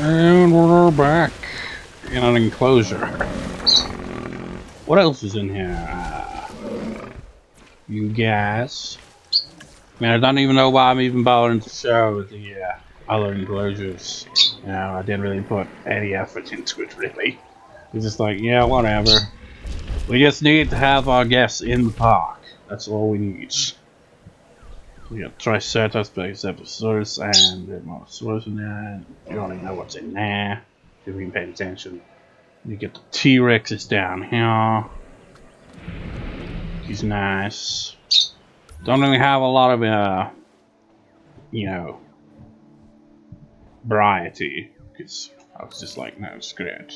And we're back in an enclosure. What else is in here? You guys. I mean, I don't even know why I'm even bothering to show the other enclosures. You know, I didn't really put any effort into it, really. It's just like, yeah, whatever. We just need to have our guests in the park. That's all we need. We got Triceratops, Stegosaurus, and Allosaurus in there. You already know what's in there. If you can pay attention. You get the T-Rexes down here. He's nice. Don't really have a lot of, you know, variety. Because I was just like, no, screw it.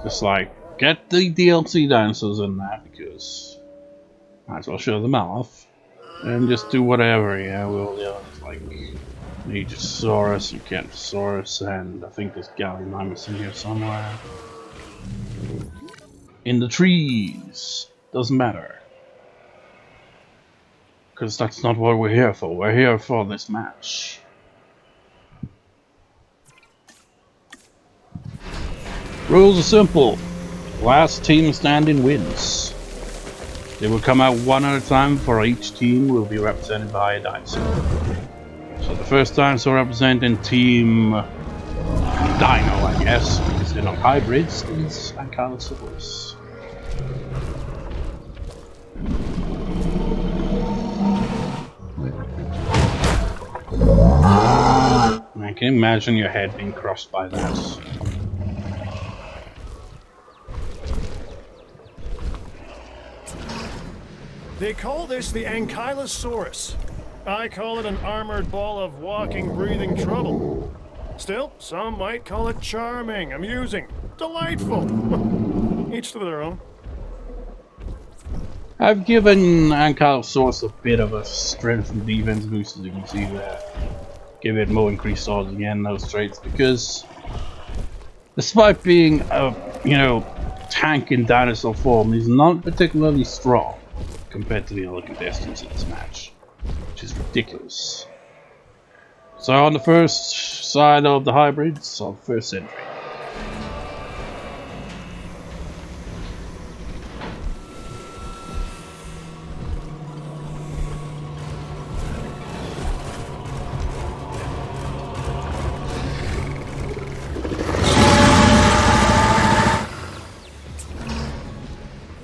Just like, get the DLC dinosaurs in there because might as well show them off. And just do whatever, yeah, we'll do like Megasaurus and Acrocanthosaurus, and I think there's Giganotosaurus in here somewhere. In the trees. Doesn't matter. Because that's not what we're here for. We're here for this match. Rules are simple. Last team standing wins. They will come out one at a time, for each team will be represented by a dinosaur. So the first dinosaur representing Team Dino, I guess, because they're not hybrids, is Ankylosaurus. I can imagine your head being crushed by that. They call this the Ankylosaurus. I call it an armored ball of walking, breathing trouble. Still, some might call it charming, amusing, delightful. Each to their own. I've given Ankylosaurus a bit of a strength and defense boost, as you can see there. Give it more increased odds again, those traits, because despite being a, you know, tank in dinosaur form, he's not particularly strong compared to the other contestants in this match, which is ridiculous. So on the first side of the hybrids, on first entry.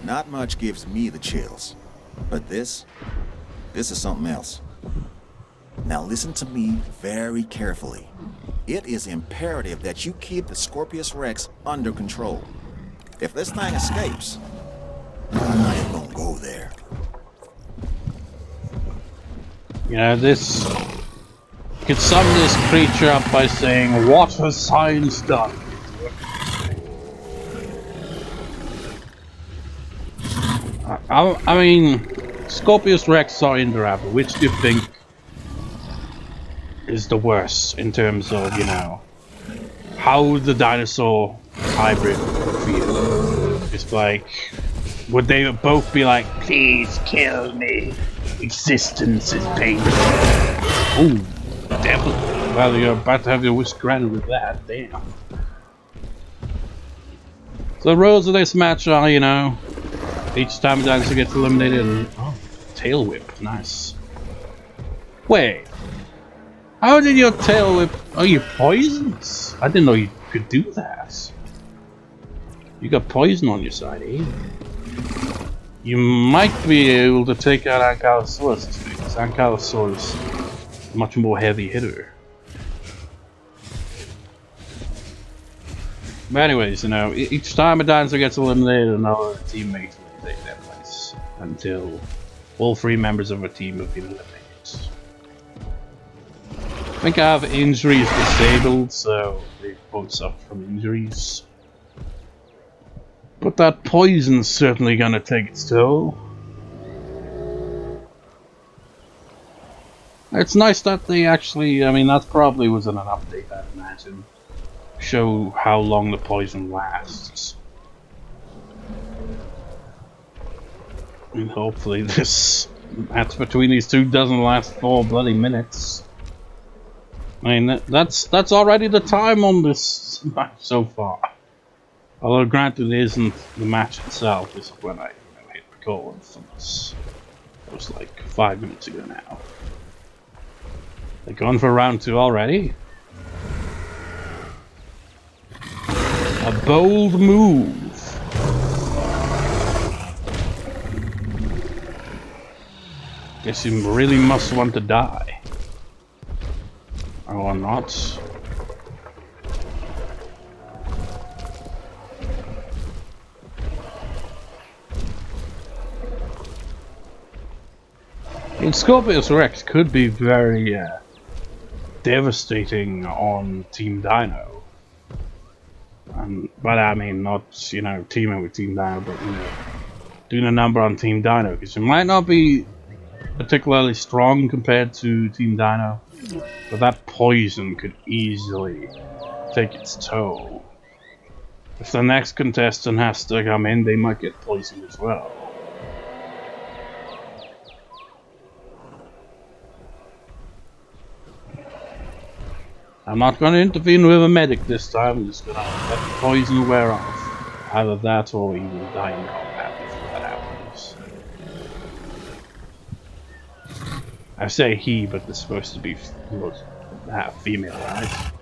Not much gives me the chills. But this is something else. Now listen to me very carefully. It is imperative that you keep the Scorpios Rex under control. If this thing escapes, I'm not even gonna go there. You know, this... You could sum this creature up by saying, what has science done? I mean, Scorpios Rex or Indoraptor, which do you think is the worst in terms of, you know, how the dinosaur hybrid would feel? It's like, would they both be like, please kill me, existence is painful? Ooh, definitely. Well, you're about to have your wish granted with that, damn. So the rules of this match are, you know, each time a dinosaur gets eliminated, and oh, tail whip, nice. Wait, how did your tail whip? Oh, you poisoned? I didn't know you could do that. You got poison on your side, eh? You might be able to take out Ankylosaurus because Ankylosaurus is much more heavy hitter. But anyways, you know, each time a dinosaur gets eliminated, another teammate will take their place until all three members of a team have been eliminated. I think I have injuries disabled, so they both suffer from injuries. But that poison's certainly gonna take its toll. It's nice that they actually, I mean, that probably was in an update, I'd imagine. Show how long the poison lasts. And hopefully this match between these two doesn't last 4 bloody minutes. I mean, that's already the time on this match so far. Although granted it isn't the match itself, this is when I hit record. It was like 5 minutes ago now. They're going for round 2 already? A bold move. Guess you really must want to die. Or not. And Scorpios Rex could be very devastating on Team Dino. But I mean, not, you know, teaming with Team Dino, but, you know, doing a number on Team Dino, because it might not be particularly strong compared to Team Dino, but that poison could easily take its toll. If the next contestant has to come in, they might get poisoned as well. I'm not going to intervene with a medic this time. I'm just going to let the poison wear off. Either that or even die in combat before that happens. I say he, but it's supposed to be female, right?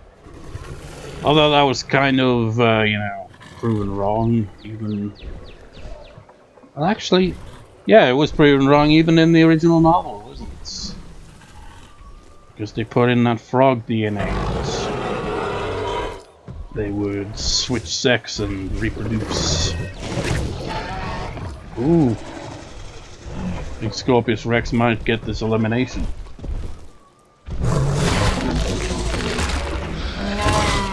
Although that was kind of, you know, proven wrong, even... Well, actually, yeah, it was proven wrong even in the original novel, wasn't it? Because they put in that frog DNA. They would switch sex and reproduce. Ooh. I think Scorpios Rex might get this elimination.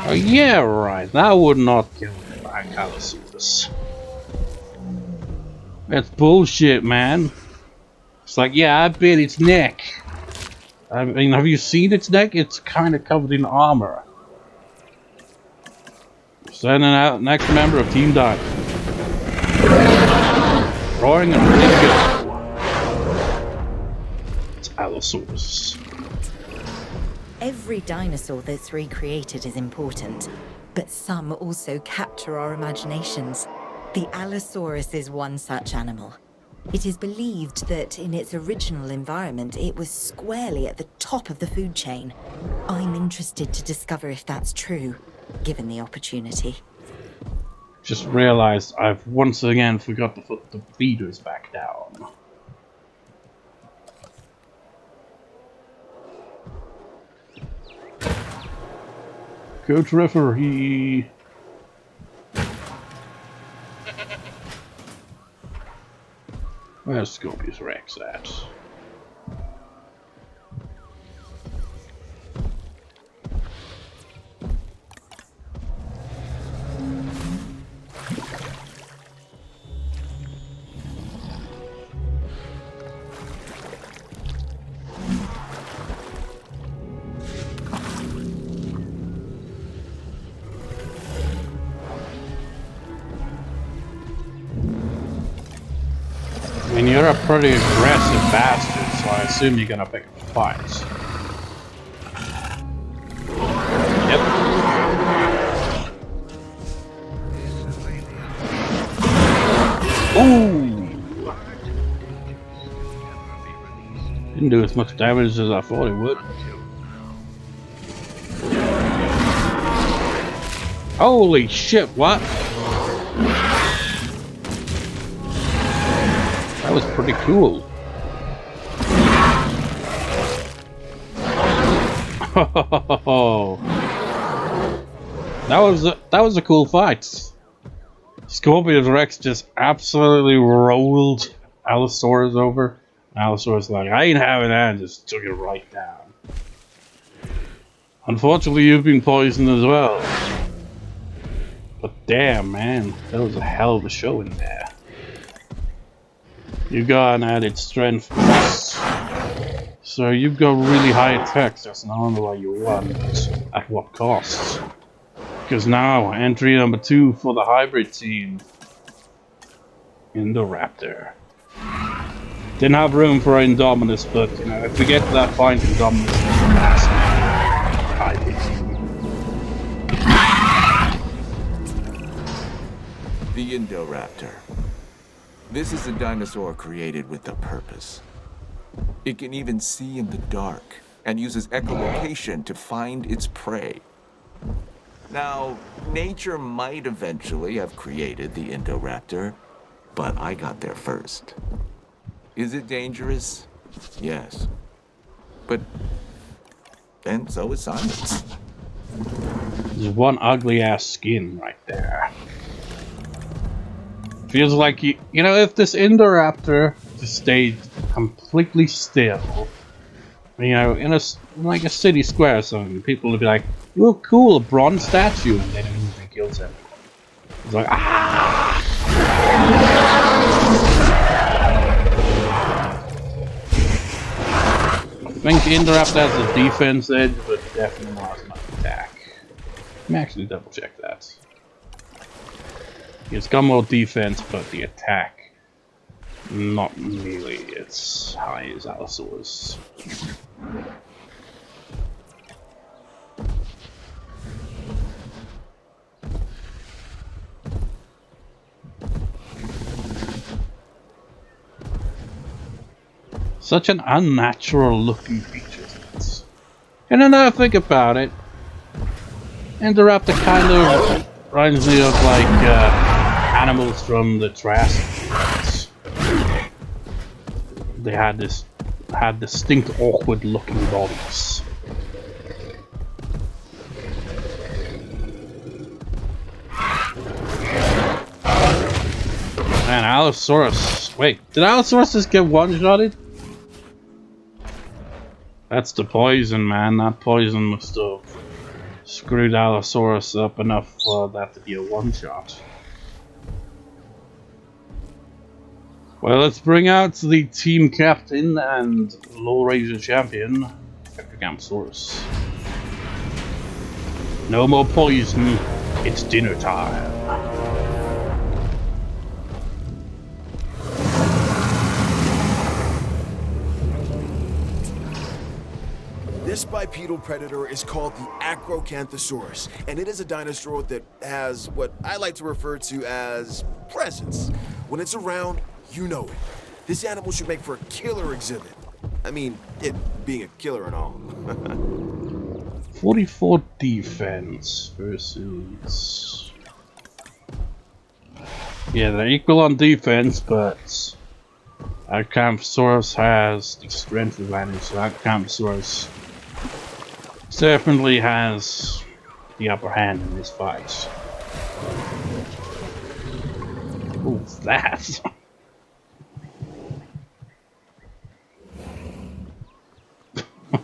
Oh yeah, right. That would not kill Ankylosaurus. That's bullshit, man. It's like, yeah, I bit its neck. I mean, have you seen its neck? It's kind of covered in armor. Sending out next member of Team Dino. Roaring and ready to go. It's Allosaurus. Every dinosaur that's recreated is important, but some also capture our imaginations. The Allosaurus is one such animal. It is believed that in its original environment, it was squarely at the top of the food chain. I'm interested to discover if that's true, given the opportunity. Just realized I've once again forgot to put the feeders back down. Coach referee. Where's Scorpios Rex at? I mean, you're a pretty aggressive bastard, so I assume you're gonna pick a fight. Yep. Ooh! Didn't do as much damage as I thought it would. Holy shit, what? That was pretty cool. That was a cool fight. Scorpios Rex just absolutely rolled Allosaurus over. Allosaurus like, I ain't having that, and just took it right down. Unfortunately, you've been poisoned as well. But damn, man, that was a hell of a show in there. You got an added strength boost. So you've got really high attacks, that's normally why you won, but at what cost? Because now, entry number 2 for the hybrid team. Indoraptor. Didn't have room for Indominus, but you know, if we get to that point, Indominus is massive. hybrid. The Indoraptor. This is a dinosaur created with a purpose. It can even see in the dark and uses echolocation to find its prey. Now, nature might eventually have created the Indoraptor, but I got there first. Is it dangerous? Yes. But then so is science. There's one ugly ass skin right there. Feels like you know, if this Indoraptor just stayed completely still, you know, in a like a city square or something, people would be like, "Oh, cool, a bronze statue," and then it moves and kills him. It's like, ah! I think Indoraptor has a defense edge, but definitely not as much attack. Let me actually double check that. It's got more defense, but the attack not nearly as high as Allosaurus. Such an unnatural looking creature. And then I think about it, Indoraptor kind of reminds me of like animals from the Jurassic World. They had distinct, awkward looking bodies. Man, Allosaurus. Wait, did Allosaurus just get one-shotted? That's the poison, man. That poison must have screwed Allosaurus up enough for that to be a one-shot. Well, let's bring out the team captain and low razor champion, Acrocanthosaurus. No more poison. It's dinner time. This bipedal predator is called the Acrocanthosaurus, and it is a dinosaur that has what I like to refer to as presence. When it's around, you know it. This animal should make for a killer exhibit. I mean, it being a killer and all. 44 defense versus... Yeah, they're equal on defense, but Acrocanthosaurus has the strength advantage, so Acrocanthosaurus definitely has the upper hand in this fight. What's that?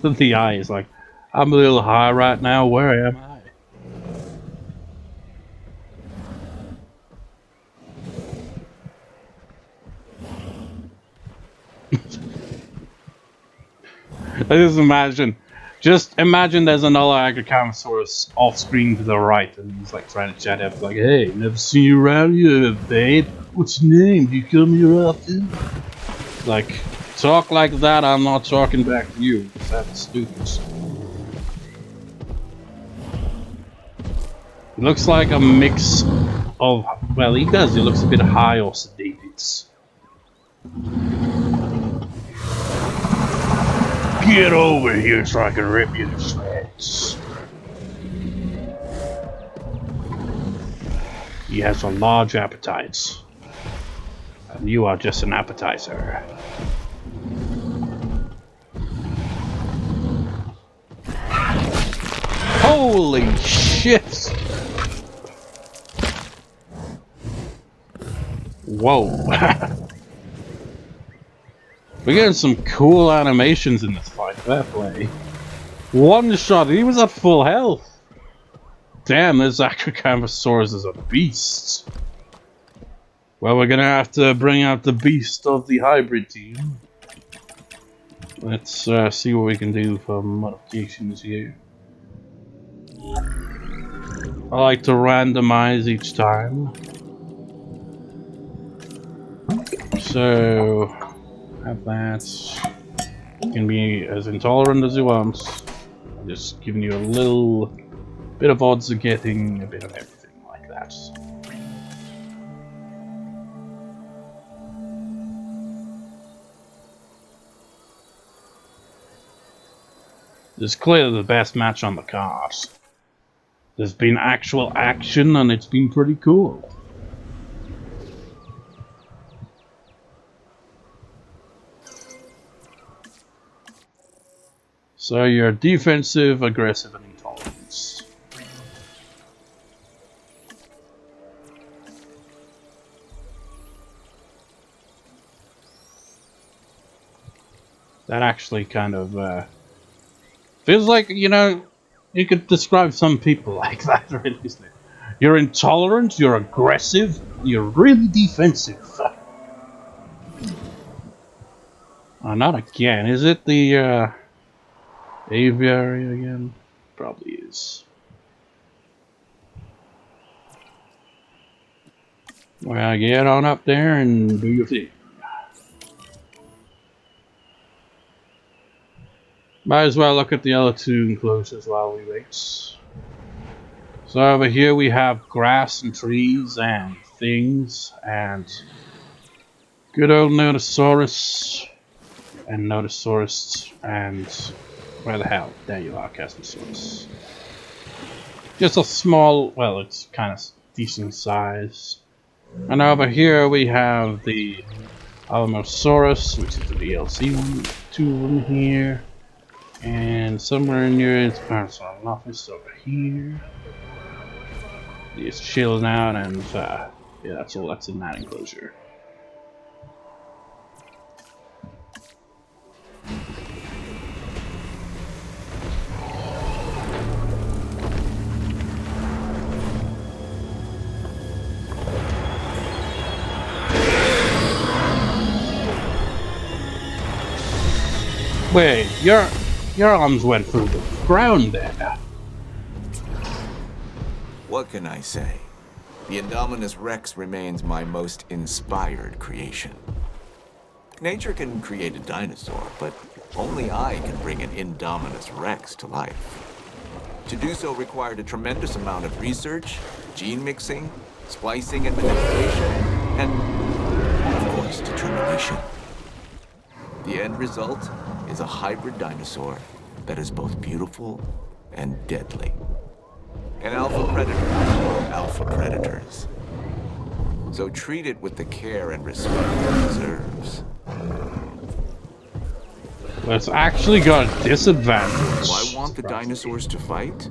The eye is like, I'm a little high right now, where am I? Just imagine there's another Acrocanthosaurus off screen to the right, and he's like trying to chat up, like, "Hey, never seen you around here, babe. What's your name? Do you come here often?" Like, talk like that, I'm not talking back to you. That's stupid. He looks like a mix of, well, he does. He looks a bit high or sedated. Get over here so I can rip you to shreds. He has a large appetite, and you are just an appetizer. Holy shit! Whoa. We're getting some cool animations in this fight, fair play. One shot, he was at full health. Damn, this Acrocanthosaurus is a beast. Well, we're gonna have to bring out the beast of the hybrid team. Let's see what we can do for modifications here. I like to randomize each time. So have that. You can be as intolerant as you want. Just giving you a little bit of odds of getting a bit of everything like that. This is clearly the best match on the card. There's been actual action and it's been pretty cool. So you're defensive, aggressive, and intolerant. That actually kind of feels like, you know, you could describe some people like that, really, isn't it? You're intolerant, you're aggressive, you're really defensive. Oh, not again. Is it the aviary again? Probably is. Well, get on up there and do your thing. Might as well look at the other two enclosures while we wait. So over here we have grass and trees and things and good old Notosaurus and Notosaurus and where the hell? There you are, Casmosaurus. Just a small, well, it's kind of decent size. And over here we have the Allosaurus, which is the DLC one, two of them here. And somewhere in here it's Spinosaurus over here. He's chilling out, and yeah, that's all that's in that enclosure. Wait, your arms went through the ground there. What can I say? The Indominus Rex remains my most inspired creation. Nature can create a dinosaur, but only I can bring an Indominus Rex to life. To do so required a tremendous amount of research, gene mixing, splicing and manipulation, and, of course, determination. The end result is a hybrid dinosaur that is both beautiful and deadly. An alpha predator for alpha predators. So treat it with the care and respect it deserves. Well, it's actually got a disadvantage. Do I want the dinosaurs to fight?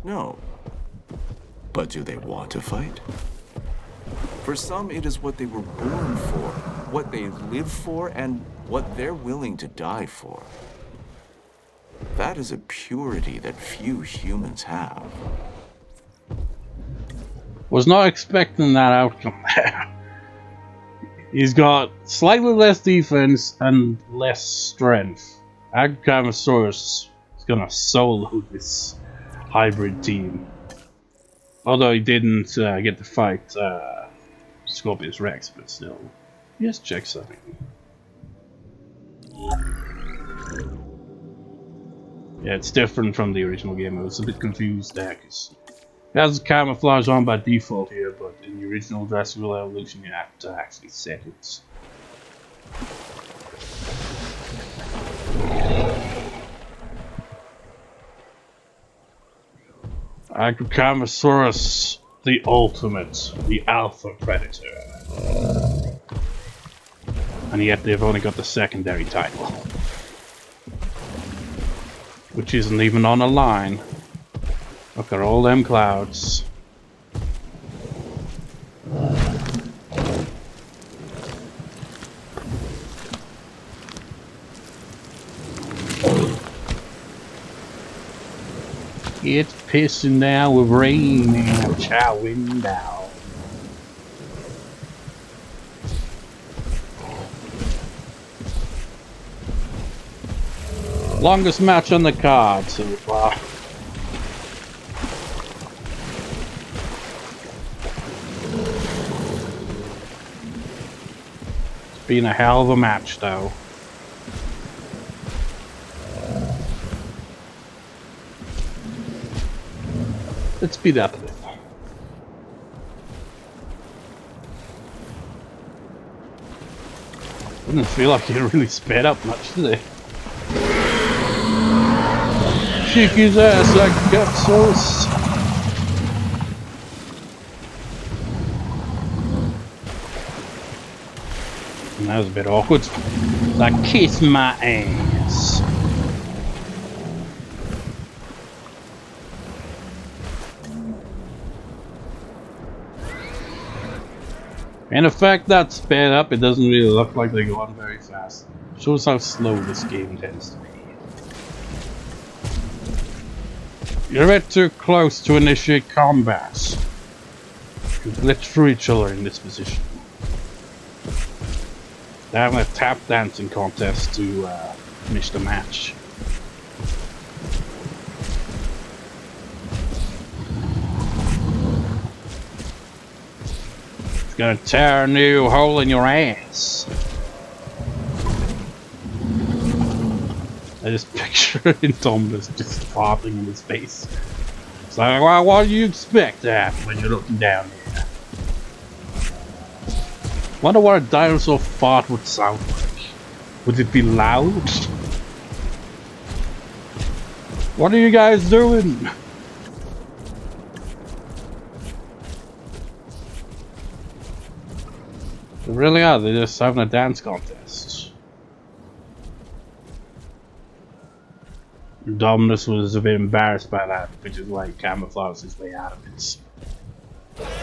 No. But do they want to fight? For some, it is what they were born for, what they live for, and what they're willing to die for. That is a purity that few humans have. Was not expecting that outcome there. He's got slightly less defense and less strength. Acrocanthosaurus is gonna solo this hybrid team. Although he didn't get to fight Scorpios Rex, but still. Yes, check something. Yeah, it's different from the original game. I was a bit confused there, because it has camouflage on by default here, but in the original Jurassic World Evolution you have to actually set it. Acrocanthosaurus, the ultimate, the alpha predator. And yet they've only got the secondary title. Which isn't even on a line. Look at all them clouds. It's pissing down with rain and I'm chowing down. Longest match on the card so far. It's been a hell of a match though. Let's speed up a bit. Didn't feel like it really sped up much, did it? Kick his ass like Acrocanthosaurus. That was a bit awkward. Like, kiss my ass. And the fact that sped up, it doesn't really look like they're going very fast. Shows how slow this game tends to be. You're a bit too close to initiate combat. You glitch through each other in this position. They're having a tap dancing contest to finish the match. It's gonna tear a new hole in your ass. I just picture Indominus just farting in his face. It's like, well, what do you expect to happen when you're looking down here? Wonder what a dinosaur fart would sound like. Would it be loud? What are you guys doing? They really are, they're just having a dance contest. Indominus was a bit embarrassed by that, which is why he camouflaged his way out of it.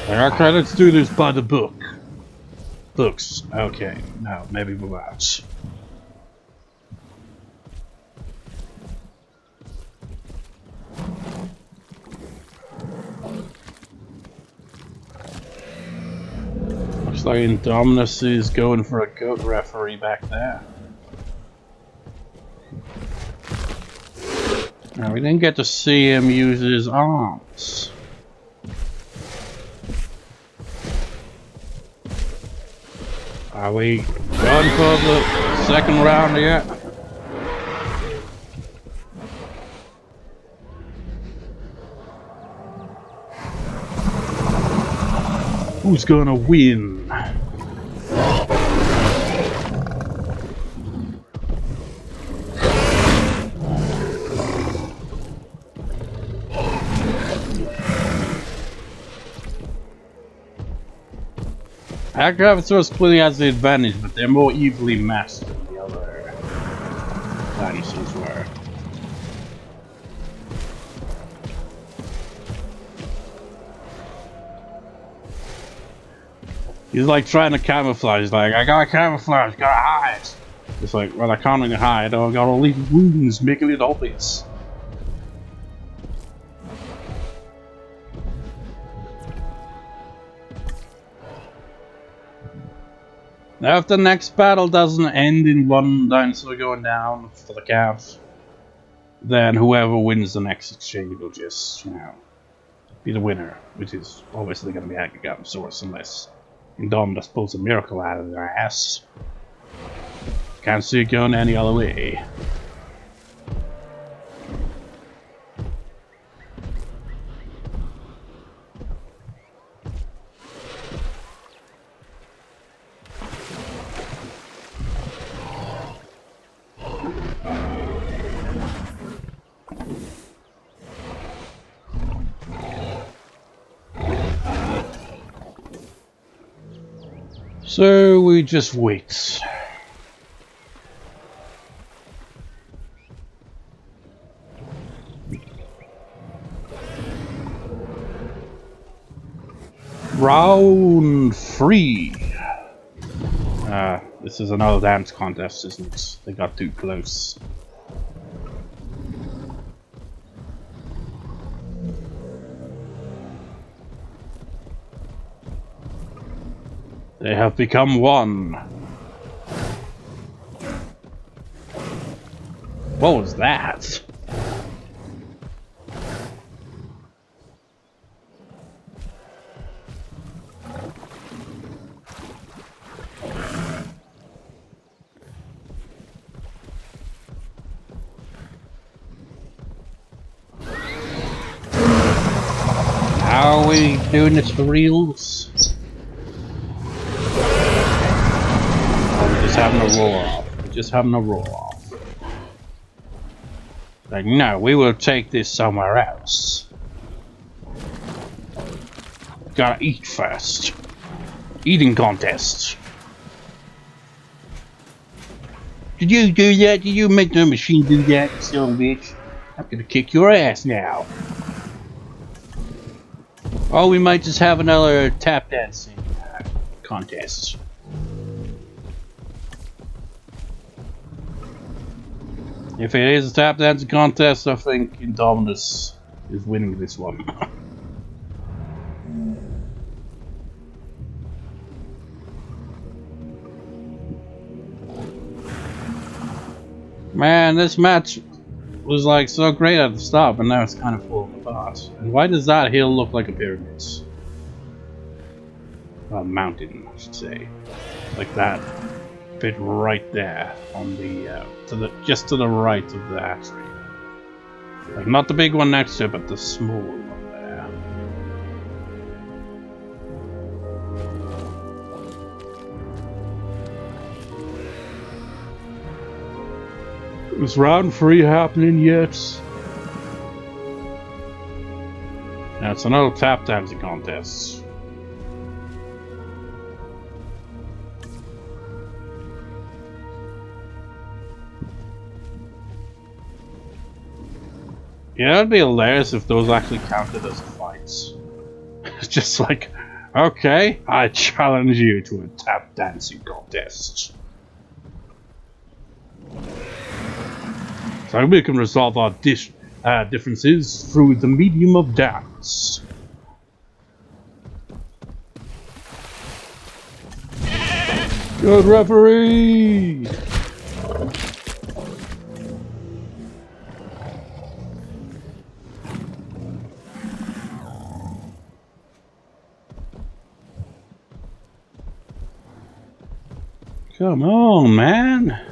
Okay, let's do this by the book. Books. Okay, now maybe move out. Looks like Indominus is going for a goat referee back there. Now we didn't get to see him use his arms. Are we going for the second round yet? Who's gonna win? Acrocanthosaurus clearly has the advantage, but they're more evenly matched than the other dinosaurs were. He's like trying to camouflage, he's like, I gotta camouflage, gotta hide. It's like, well, I can't really hide, I gotta leave wounds, making it obvious. Now, if the next battle doesn't end in one dinosaur going down for the count, then whoever wins the next exchange will just, you know, be the winner, which is obviously going to be Acrocanthosaurus unless Indominus pulls a miracle out of their ass. Can't see it going any other way. So we just wait. Round 3. This is another dance contest, isn't it? They got too close. They have become one. What was that? Are we doing this for reals? Or we're just having a roll off? We're just having a roll off. Like, no, we will take this somewhere else. Gotta eat first. Eating contest. Did you do that? Did you make the machine do that, you son of a bitch? I'm gonna kick your ass now. Or we might just have another tap dancing contest. If it is a tap dancing contest, I think Indominus is winning this one. Man, this match was like so great at the start, but now it's kind of falling apart. And why does that hill look like a pyramid? A mountain, I should say. Like that bit right there on the just to the right of the hatchery. Like not the big one next to it, but the small one there. Is round 3 happening yet? Now it's another tap dancing contest. Yeah, it'd be hilarious if those actually counted as fights. It's just like, okay, I challenge you to a tap dancing contest. So we can resolve our differences through the medium of dance. Good referee! Come on, man!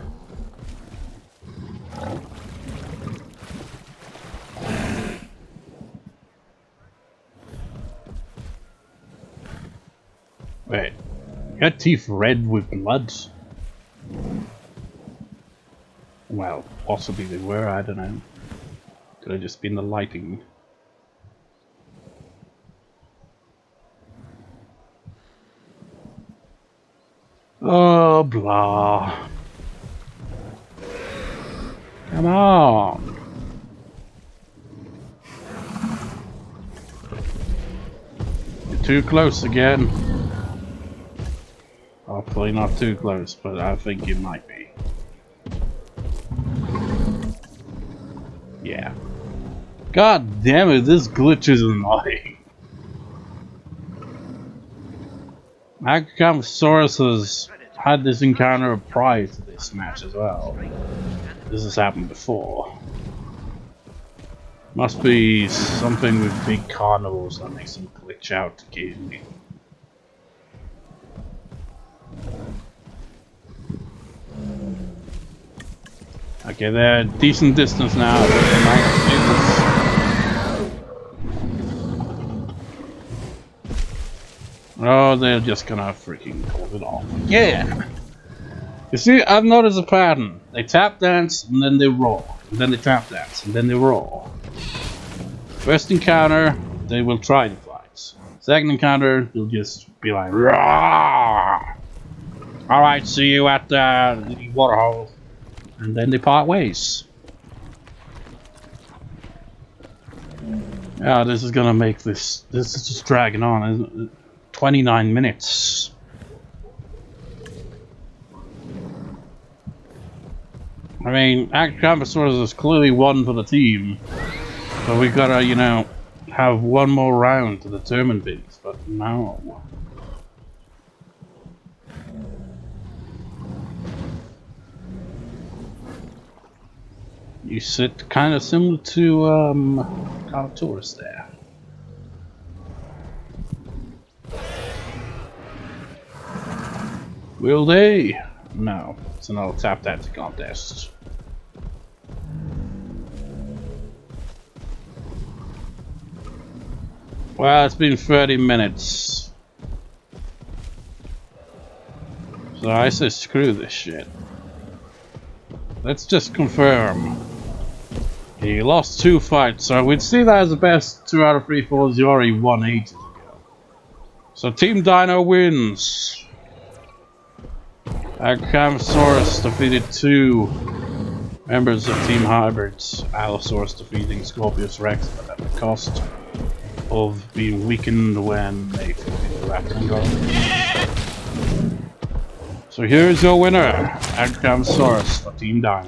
Wait, your teeth red with blood? Well, possibly they were, I don't know. Could have just been the lighting. Oh, blah. Come on. You're too close again. Hopefully not too close, but I think you might be. Yeah. God damn it, this glitch is annoying. Acrocanthosaurus has had this encounter prior to this match as well. This has happened before. Must be something with big carnivores that makes them glitch out occasionally. Okay, they're a decent distance now. Oh, they're just gonna freaking call it off. Yeah! You see, I've noticed a pattern. They tap dance, and then they roar. And then they tap dance, and then they roar. First encounter, they will try to fight. Second encounter, they'll just be like, "Roar! Alright, see you at the waterhole." And then they part ways. Yeah, this is gonna make this is just dragging on, isn't it? 29 minutes. I mean, Acrocanthosaurus is clearly one for the team, but we gotta, you know, have one more round to determine things, but no. You sit kind of similar to Allosaurus there. Will they? No, it's another tap dancing contest. Well, it's been 30 minutes. So I say screw this shit. Let's just confirm. He lost 2 fights, so we'd see that as the best 2 out of 3 falls. He already won ages ago. So Team Dino wins. Acrocanthosaurus defeated 2 members of Team Hybrids. Allosaurus defeating Scorpios Rex, but at the cost of being weakened when they defeated the Raptor. So here's your winner, Acrocanthosaurus for Team Dino.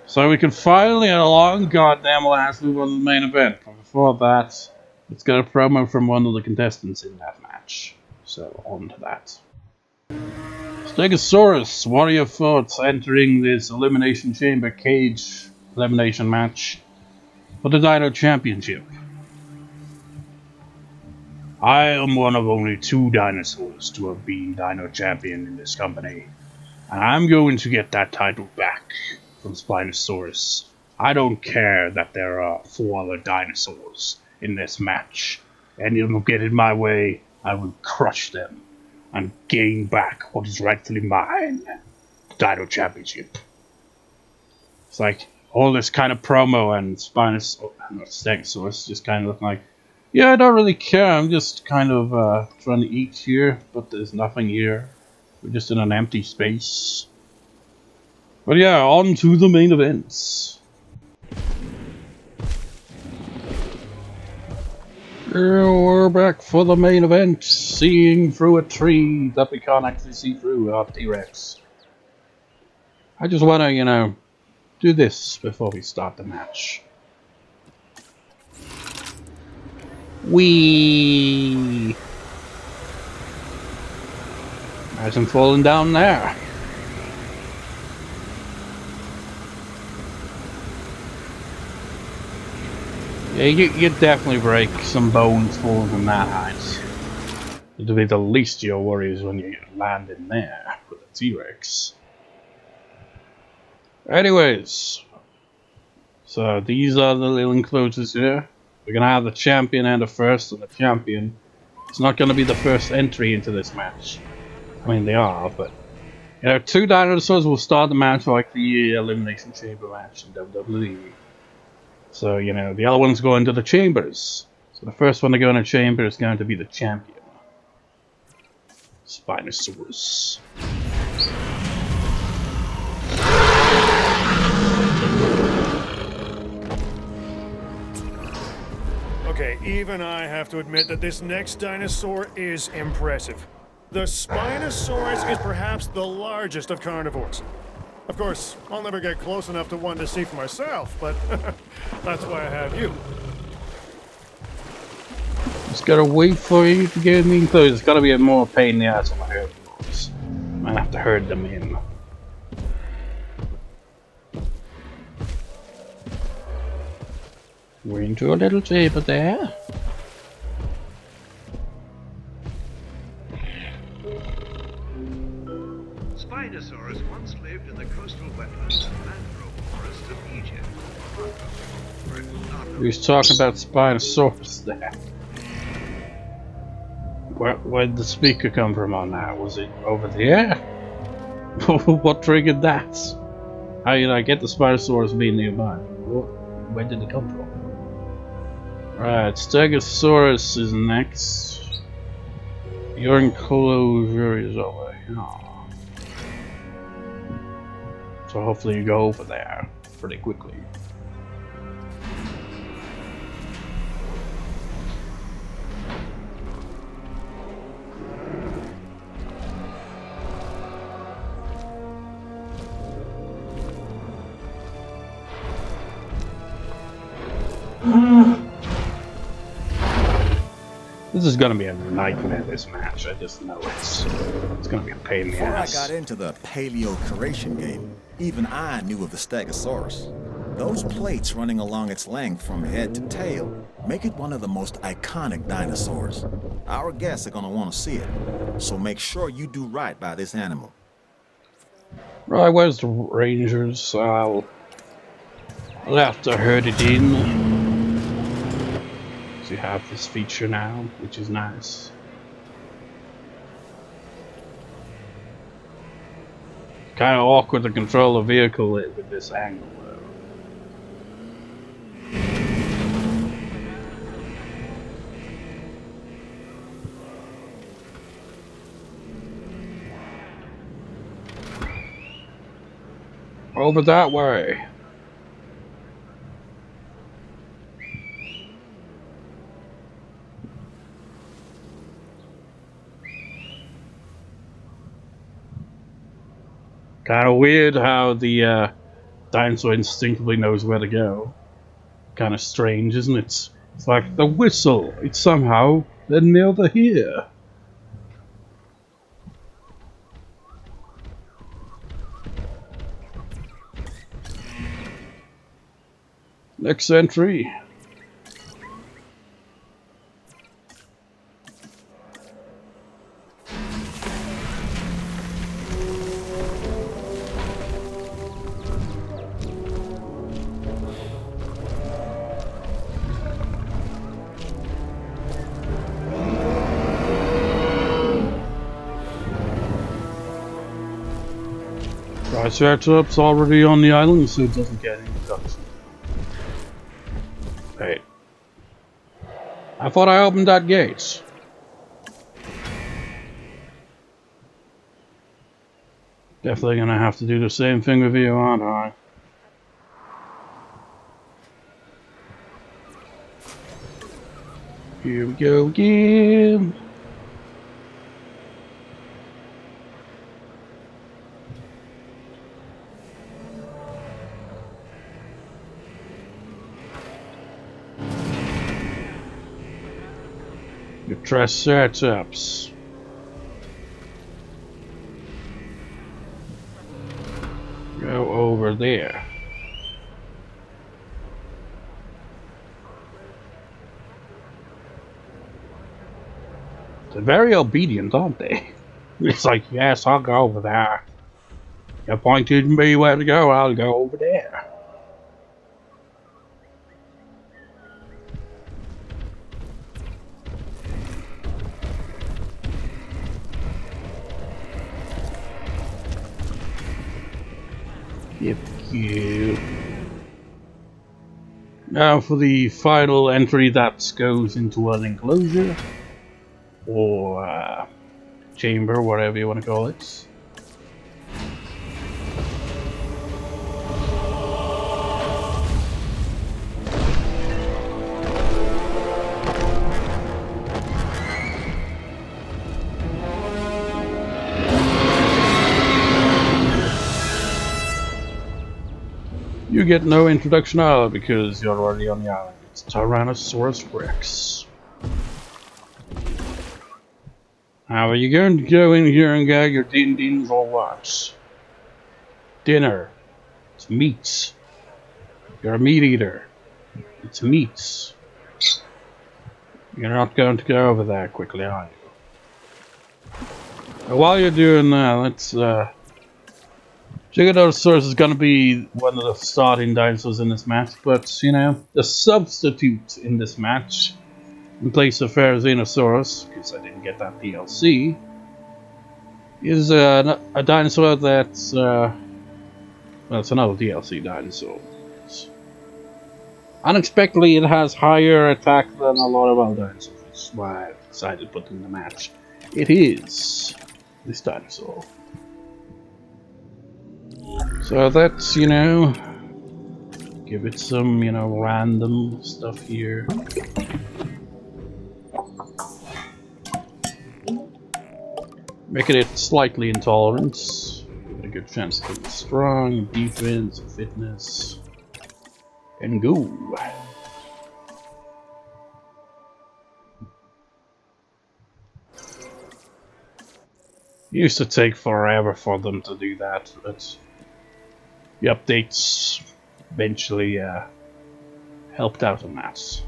So we can finally, at a long goddamn last, move on to the main event. But before that, let's get a promo from one of the contestants in that match. So on to that. Stegosaurus, what are your thoughts entering this Elimination Chamber cage elimination match for the Dino Championship? I am one of only 2 dinosaurs to have been Dino Champion in this company, and I'm going to get that title back from Spinosaurus. I don't care that there are 4 other dinosaurs in this match, and if you get in my way, I will crush them and gain back what is rightfully mine, the Dino Championship. It's like all this kind of promo and Stegosaurus just kind of look like, yeah, I don't really care, I'm just kind of trying to eat here, but there's nothing here. We're just in an empty space. But yeah, on to the main events. Here we're back for the main event, seeing through a tree that we can't actually see through our T-Rex. I just want to, you know, do this before we start the match. Whee! Imagine falling down there. Yeah, you definitely break some bones falling from that height. It'll be the least of your worries when you land in there with a T-Rex. Anyways, so these are the little enclosures here. We're gonna have the champion and the first, and the champion is not gonna be the first entry into this match. I mean, they are, but you know, 2 dinosaurs will start the match like the Elimination Chamber match in WWE. So, you know, the other ones go into the chambers. So the first one to go in a chamber is going to be the champion, Spinosaurus. Okay, even I have to admit that this next dinosaur is impressive. The Spinosaurus is perhaps the largest of carnivores. Of course, I'll never get close enough to one to see for myself, but that's why I have you. Just gotta wait for you to get me enclosed. It's gotta be a more pain in the ass on my herbivores. Might have to herd them in. We're into a little chamber there. Spinosaurus once lived in the coastal wetlands and mangrove forest of Egypt. We was talking about Spinosaurus there. Where did the speaker come from on that? Was it over there? What triggered that? How did I get the Spinosaurus being nearby? Where did it come from? Right, Stegosaurus is next. Your enclosure is over here. So hopefully you go over there pretty quickly. This is gonna be a nightmare, this match. I just know it's gonna be a pain in the Before ass. I got into the paleo-curation game, even I knew of the Stegosaurus. Those plates running along its length from head to tail make it one of the most iconic dinosaurs. Our guests are gonna want to see it, so make sure you do right by this animal. Right, where's the Rangers? I'll have to herd it in. to have this feature now, which is nice. Kind of awkward to control a vehicle with this angle, though. Over that way. Kind of weird how the dinosaur instinctively knows where to go. Kind of strange, isn't it? It's like the whistle. It's somehow near the here. Next entry. Triceratops already on the island, so it doesn't get any introduction. Wait. I thought I opened that gate. Definitely gonna have to do the same thing with you, aren't I? Here we go again. The Triceratops. Go over there. They're very obedient, aren't they? It's like, yes, I'll go over there. You pointed me where to go, I'll go over there. Yep, you. Now for the final entry that goes into an enclosure or chamber, whatever you want to call it. You get no introduction out because you're already on the island. It's Tyrannosaurus Rex. How are you going to go in here and get your din-dins or what? Dinner. It's meats. You're a meat eater. It's meats. You're not going to go over there quickly, are you? Now, while you're doing that, let's Giganotosaurus is going to be one of the starting dinosaurs in this match, but, you know, the substitute in this match, in place of Tyrannosaurus, because I didn't get that DLC, is a dinosaur that's, well, it's another DLC dinosaur. Unexpectedly, it has higher attack than a lot of other dinosaurs, which is why I decided to put it in the match. It is this dinosaur. So that's, you know, give it some, you know, random stuff here. Making it slightly intolerant. A good chance to be strong, defense, fitness, and go. Used to take forever for them to do that, but the updates eventually helped out on that.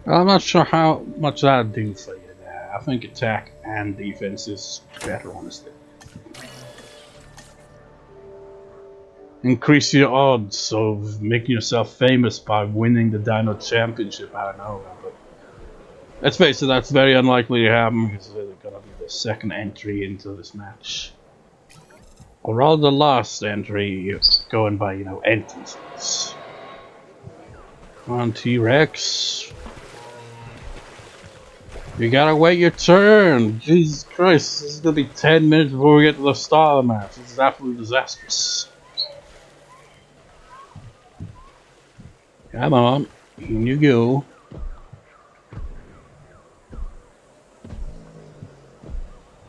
I'm not sure how much that'd do for you there. I think attack and defense is better, honestly. increase your odds of making yourself famous by winning the Dino Championship. I don't know, but let's face it, that's very unlikely to happen because they're gonna be the second entry into this match, or rather the last entry, going by entrances. Come on, T-Rex. You gotta wait your turn. Jesus Christ, this is gonna be 10 minutes before we get to the start of the match. This is absolutely disastrous. Come on, in you go.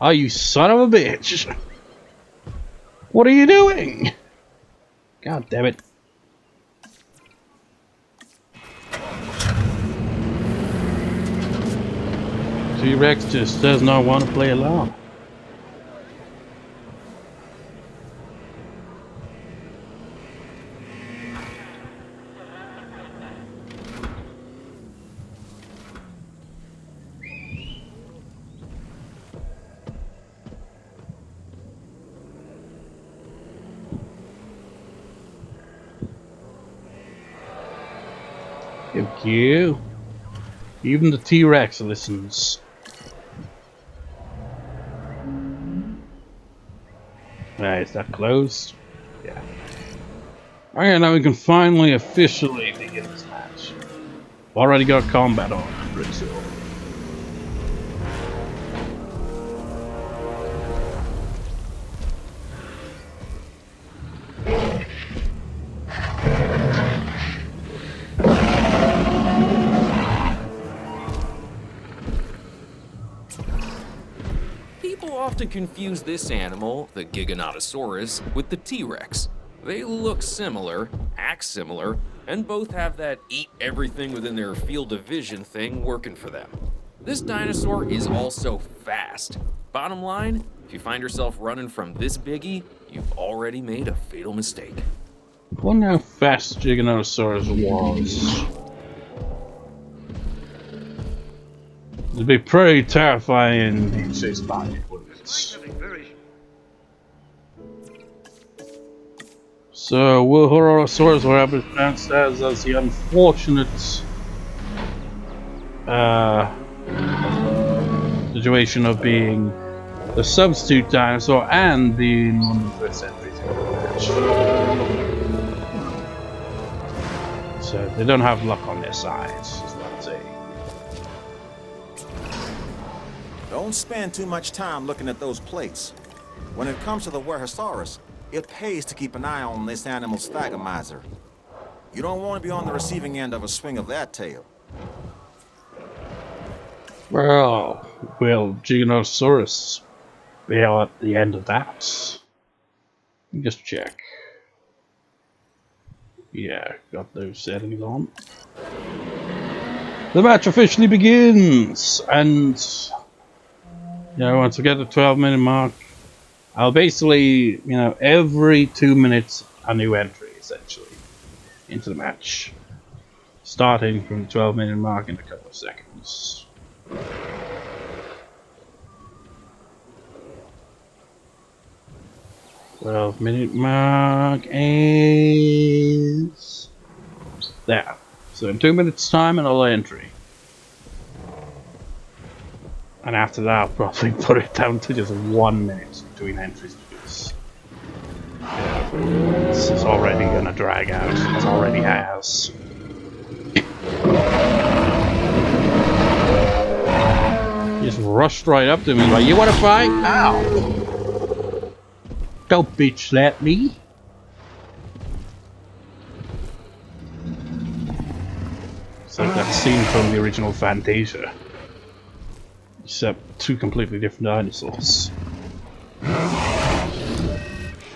Oh, you son of a bitch! What are you doing? God damn it. T-Rex just does not want to play along. Thank you. Even the T-Rex listens. Right, is that closed? Yeah. Alright, now we can finally officially begin this match. Already got combat on, I'm pretty sure. Often confuse this animal, the Giganotosaurus, with the T-Rex. They look similar, act similar, and both have that eat everything within their field of vision thing working for them. This dinosaur is also fast. Bottom line, if you find yourself running from this biggie, you've already made a fatal mistake. I wonder how fast Giganotosaurus was. It'd be pretty terrifying being chased by it, wouldn't it? So, Wuerhosaurus, or however it's pronounced as the unfortunate situation of being the substitute dinosaur and being one of the first entries in the match. So, they don't have luck on their side, is what I'm saying. Don't spend too much time looking at those plates. When it comes to the Wuerhosaurus, it pays to keep an eye on this animal's thagomizer. You don't want to be on the receiving end of a swing of that tail. Well, will Giganotosaurus be at the end of that? Let me just check. Yeah, got those settings on. The match officially begins, and once we get the 12-minute mark, I'll basically, every 2 minutes a new entry, essentially, into the match. Starting from the 12-minute mark in a couple of seconds. Minute mark is there. So in 2 minutes time, another entry. And after that, I'll probably put it down to just 1 minute between entries because this is already gonna drag out. It already has. Just rushed right up to me like, you wanna fight? Ow! Don't bitch slap me. It's like that scene from the original Fantasia. Except two completely different dinosaurs. Do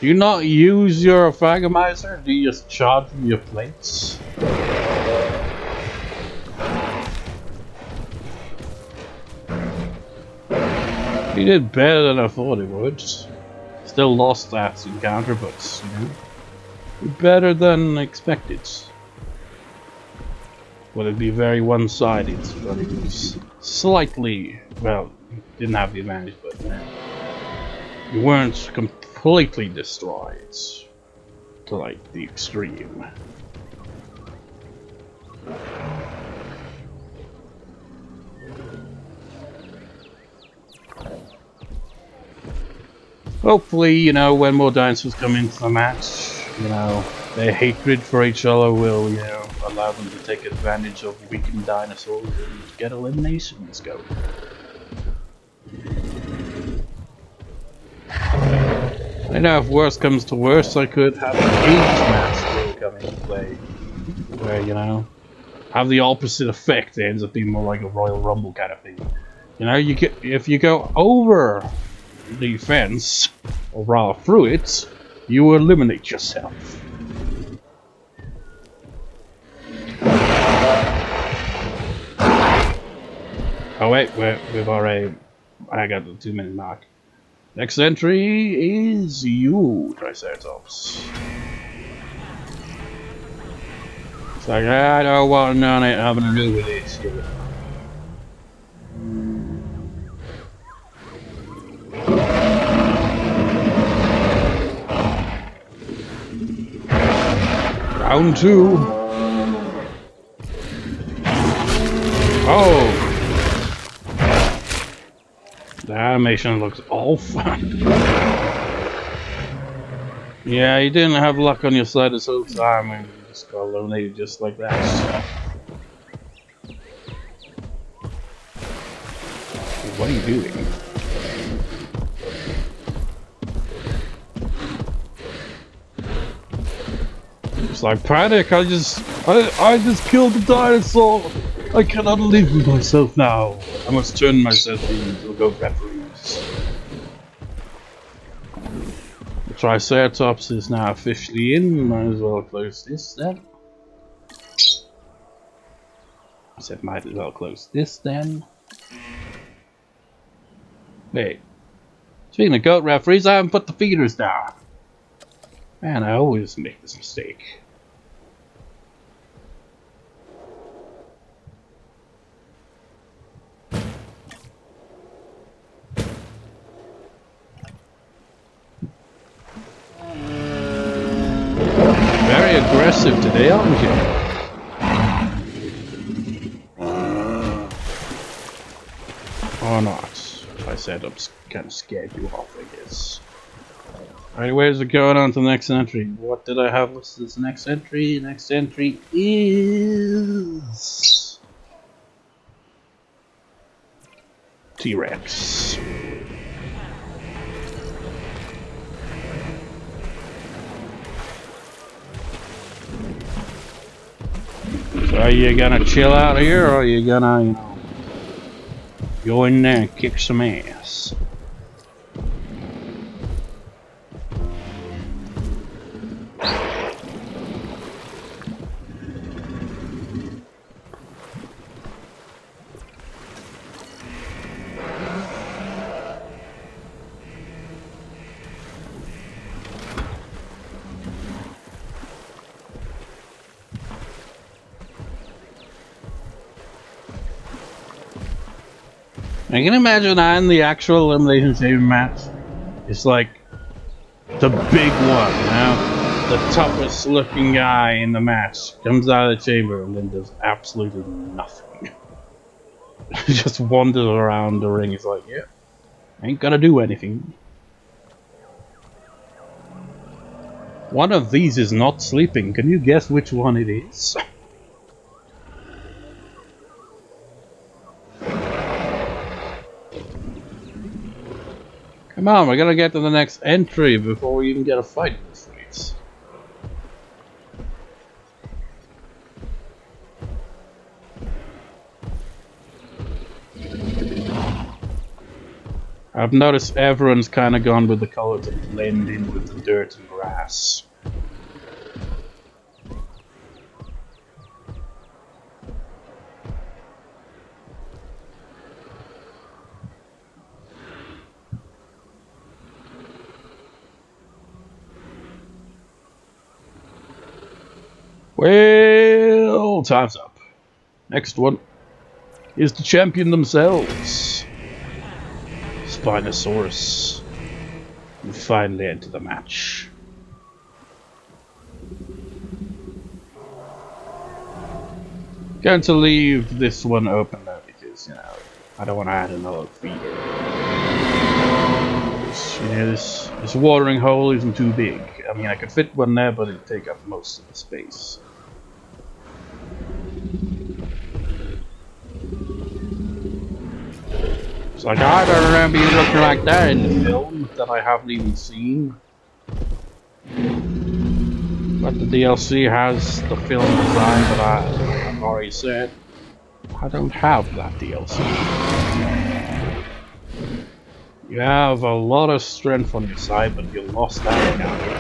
you not use your thagomizer? Do you just charge your plates? He did better than I thought he would. Still lost that encounter, but better than expected. Well, it'd be very one-sided, but it was slightly, well, didn't have the advantage, but you weren't completely destroyed. to like the extreme. Hopefully, you know, when more dinosaurs come into the match, you know, their hatred for each other will, you know, allow them to take advantage of weakened dinosaurs and get eliminations going. I know if worse comes to worse, I could have a cage match still come into play, where, you know, have the opposite effect. It ends up being more like a Royal Rumble kind of thing. You know, you get, if you go over the fence, or rather through it, you eliminate yourself. Oh wait, we've already... I got the 2-minute mark. Next entry is you, Triceratops. It's like, I don't want none having to do with this. Round 2. Oh! The animation looks awful. Yeah, you didn't have luck on your side this whole time and you just got eliminated just like that. What are you doing? It's like panic, I just killed the dinosaur! I cannot live with myself now. I must turn myself in to go referees. The Triceratops is now officially in, might as well close this then. I said might as well close this then. Wait. Speaking of goat referees, I haven't put the feeders down. Man, I always make this mistake. Very aggressive today, aren't you? Or not. Triceratops kind of scared you off, I guess. Alright, where's it going on to the next entry? What did I have listed as the next entry? Next entry is... T-Rex. So are you gonna chill out here, or are you gonna, you know, go in there and kick some ass? I can imagine that in the actual elimination chamber match, it's like the big one, you know? The toughest looking guy in the match comes out of the chamber and then does absolutely nothing. He just wanders around the ring. He's like, yeah, ain't gonna do anything. One of these is not sleeping. Can you guess which one it is? Come on, we're gonna get to the next entry before we even get a fight in the streets. I've noticed everyone's kind of gone with the color to blend in with the dirt and grass. Well, time's up. Next one is the champion themselves, Spinosaurus. You finally enter the match. Going to leave this one open though, because, you know, I don't want to add another feeder. This watering hole isn't too big. I mean, I could fit one there, but it'd take up most of the space. It's like, I don't remember you looking like that in the film that I haven't even seen. But the DLC has the film design that I've already said. I don't have that DLC. You have a lot of strength on your side, but you lost that encounter.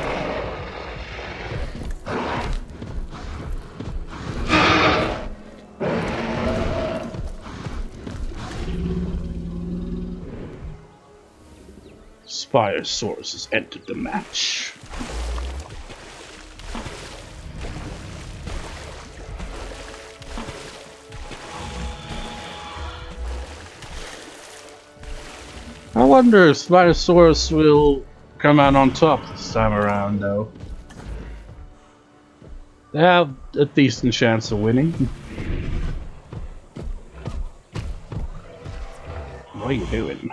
Spinosaurus has entered the match. I wonder if Spinosaurus will come out on top this time around, though. They have a decent chance of winning. What are you doing?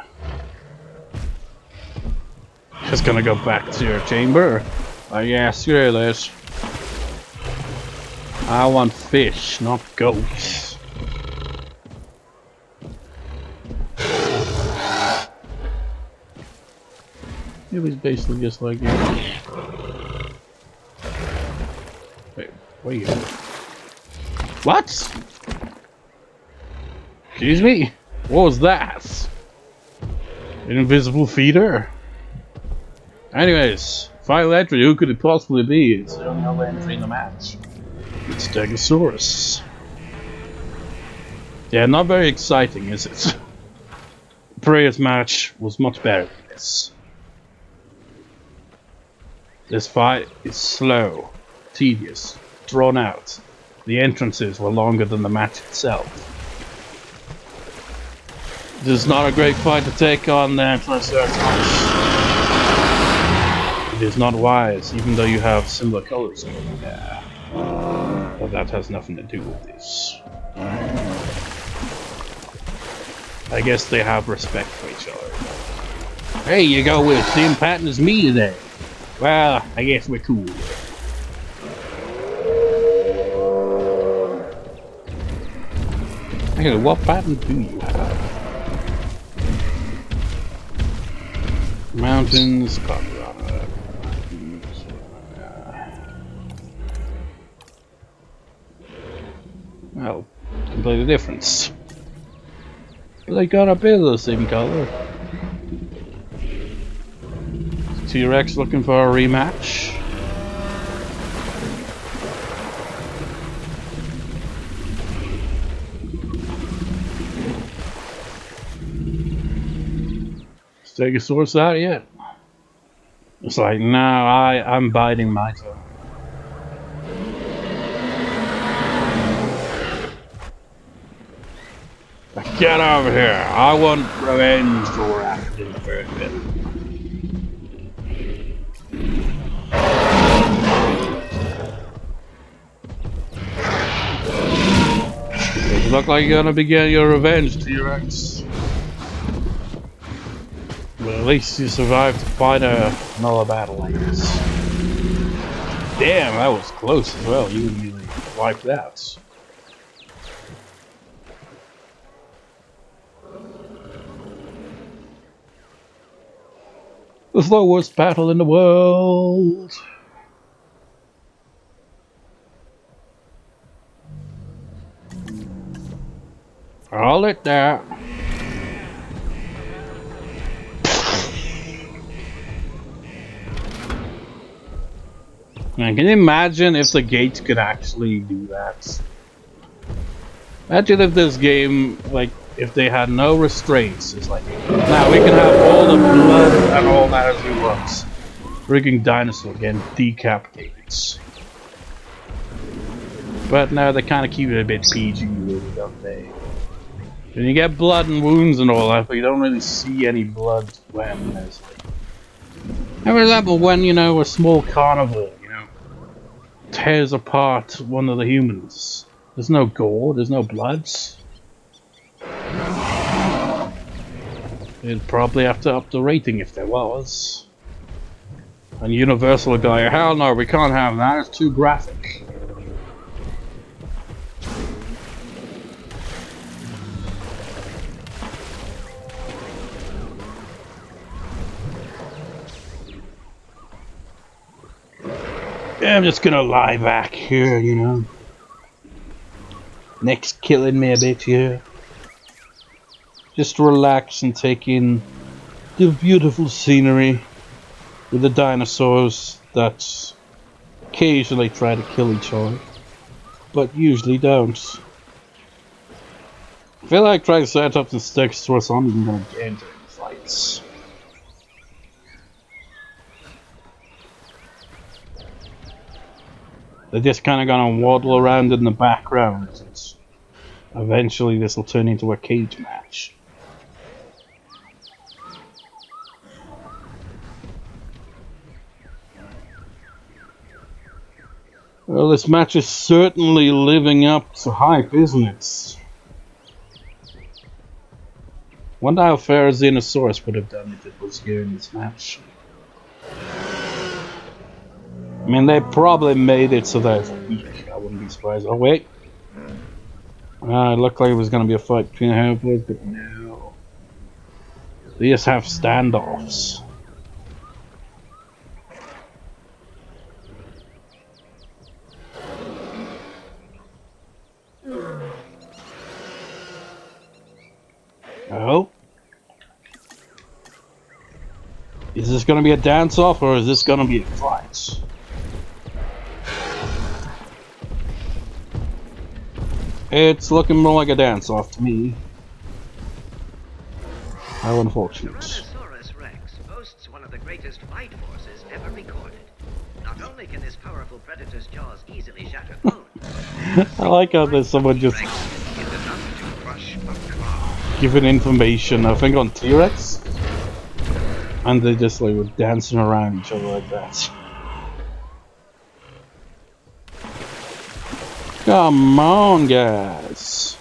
Just gonna go back to your chamber? Oh yeah, screw this. I want fish, not goats. It was basically just like you. Wait, wait. What? Excuse me? What was that? An invisible feeder? Anyways, final entry, who could it possibly be? It's the only other entry in the match. It's Stegosaurus. Yeah, not very exciting, is it? The previous match was much better than this. This fight is slow, tedious, drawn out. The entrances were longer than the match itself. This is not a great fight to take on the Triceratops. It is not wise, even though you have similar colors. Yeah. But that has nothing to do with this. I guess they have respect for each other. Hey, you go with the same pattern as me today. Well, I guess we're cool. Okay, what pattern do you have? Mountains, Colorado. Well, completely different. But they got a bit of the same color. T-Rex looking for a rematch. Stegosaurus out yet? It's like, no, I'm biding my time. Get over here! I want revenge for what happened in the first bit. You look like you're gonna be getting your revenge, T-Rex. But at least you survived to fight another battle like this. Damn, that was close as well. You really wiped out. The slowest battle in the world. All it there. Man, can you imagine if the gate could actually do that? Imagine if this game, like, if they had no restraints. It's like, now we can have all the blood and all that as we want. Freaking dinosaur getting decapitated. But now they kind of keep it a bit PG, really, don't they? And you get blood and wounds and all that, but you don't really see any blood when there's like... For example, when, you know, a small carnivore, you know, tears apart one of the humans. There's no gore, there's no bloods. You'd probably have to up the rating if there was. And Universal would be like, hell no, we can't have that, it's too graphic. Yeah, I'm just gonna lie back here, you know. Neck's killing me a bit here. Just relax and take in the beautiful scenery with the dinosaurs that occasionally try to kill each other, but usually don't. I feel like Triceratops and Stegosaurus aren't even gonna get into any fights. They're just kind of gonna waddle around in the background. Eventually this will turn into a cage match. Well, this match is certainly living up to hype, isn't it? Wonder how far Xenosaurus would have done if it was here in this match. I mean, they probably made it so that it's weak. I wouldn't be surprised. Oh, wait. It looked like it was going to be a fight between the Herbivores, but no. They just have standoffs. Oh. Is this going to be a dance-off or is this going to be a fight? It's looking more like a dance-off to me. How unfortunate. Tyrannosaurus Rex boasts one of the greatest fight forces ever recorded. Not only can this powerful predator's jaws easily shatter bone, I like how there's someone just Rex is enough to crush a car. giving information, I think on T-Rex, and they just like were dancing around each other like that. Come on, guys.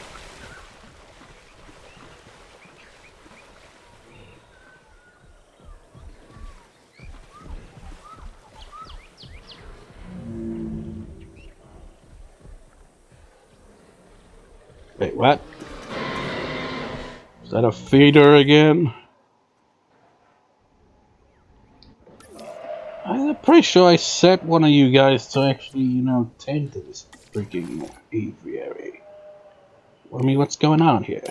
Wait, what? Is that a feeder again? I'm pretty sure I set one of you guys to actually, you know, tend to this freaking aviary. I mean, what's going on here?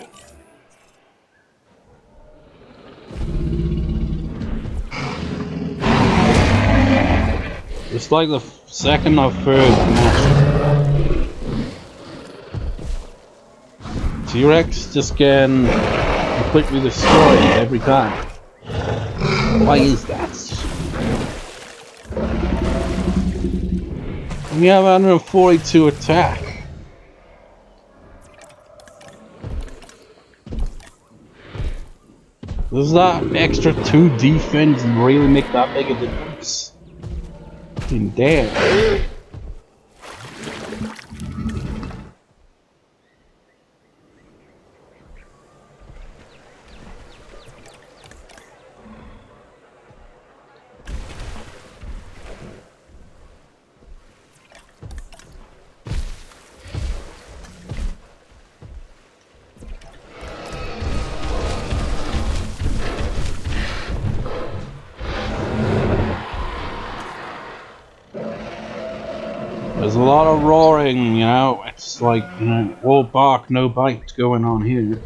It's like the second or third match. T-Rex just getting completely destroyed every time. Why is that? We have 142 attack. Does that extra 2 defense really make that big a difference? Damn. There's a lot of roaring, you know, it's like, you know, all bark, no bite going on here.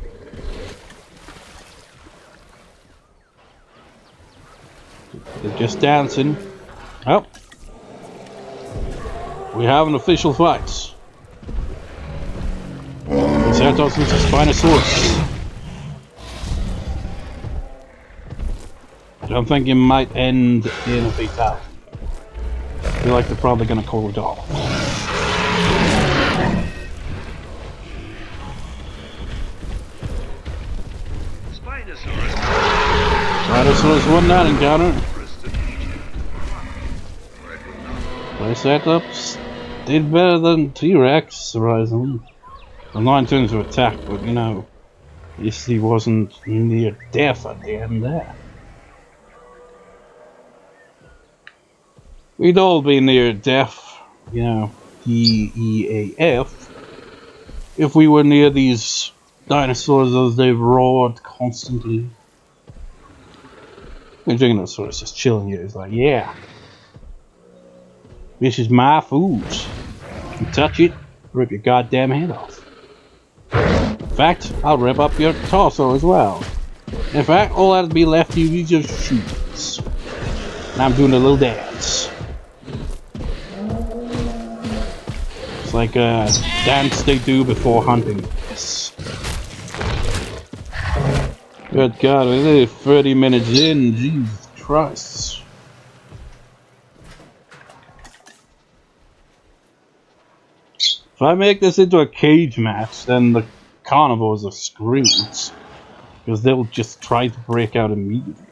They're just dancing. Oh. We have an official fight. Triceratops versus Spinosaurus. I don't think it might end in a fatality. I feel like they're probably gonna call it off. Spinosaurus won that encounter. Triceratops did better than T-Rex, surprisingly. I'm not intending to attack, but you know, at least he wasn't near death at the end there. We'd all be near death, you know, DEAF, if we were near these dinosaurs as they've roared constantly. And Giganotosaurus just chilling here. He's like, yeah, this is my food. If you touch it, rip your goddamn head off. In fact, I'll rip up your torso as well. In fact, all that'll be left of you is your shoes. And I'm doing a little dance. It's like a dance they do before hunting. Yes. Good God, we're only 30 minutes in. Jesus Christ. If I make this into a cage match, then the carnivores are screwed. Because they'll just try to break out immediately.